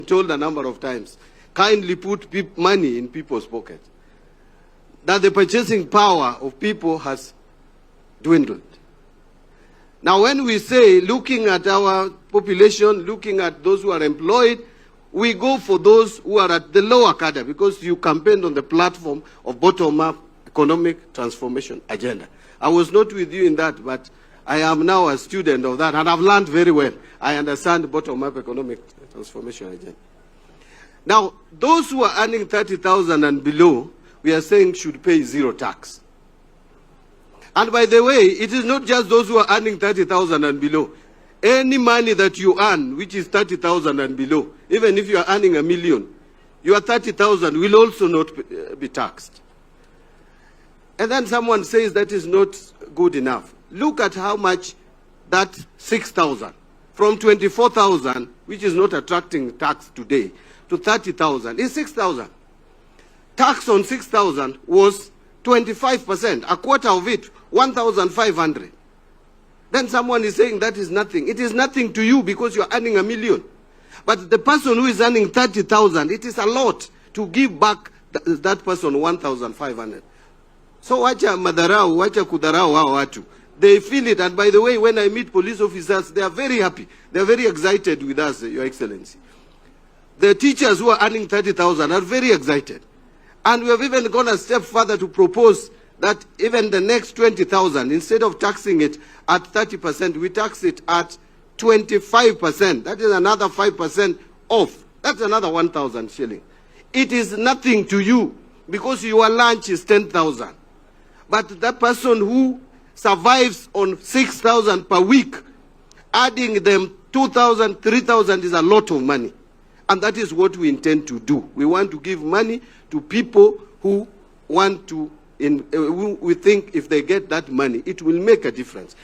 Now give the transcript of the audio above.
told a number of times, kindly put money in people's pockets. That the purchasing power of people has dwindled. Now when we say, looking at our population, looking at those who are employed, we go for those who are at the lower cadre because you campaigned on the platform of bottom-up economic transformation agenda. I was not with you in that, but I am now a student of that, and I've learned very well. I understand the bottom-up economic transformation agenda. Now, those who are earning 30,000 and below, we are saying should pay zero tax. And by the way, it is not just those who are earning 30,000 and below. Any money that you earn, which is 30,000 and below, even if you are earning $1 million, your 30,000 will also not be taxed. And then someone says that is not good enough. Look at how much that 6,000, from 24,000, which is not attracting tax today, to 30,000, is 6,000. Tax on 6,000 was 25%, a quarter of it, 1,500. Then someone is saying that is nothing. It is nothing to you because you are earning $1 million. But the person who is earning 30,000, it is a lot to give back that person 1,500. So wacha madarau, wacha kudarau hao watu. They feel it, and by the way, when I meet police officers, they are very happy. They are very excited with us, Your Excellency. The teachers who are earning 30,000 are very excited. And we have even gone a step further to propose that even the next 20,000, instead of taxing it at 30%, we tax it at 25%. That is another 5% off. That's another 1,000 shilling. It is nothing to you because your lunch is 10,000. But that person who survives on 6,000 per week, adding them 2,000, 3,000 is a lot of money. And that is what we intend to do. We want to give money to people who want to, we think if they get that money, it will make a difference.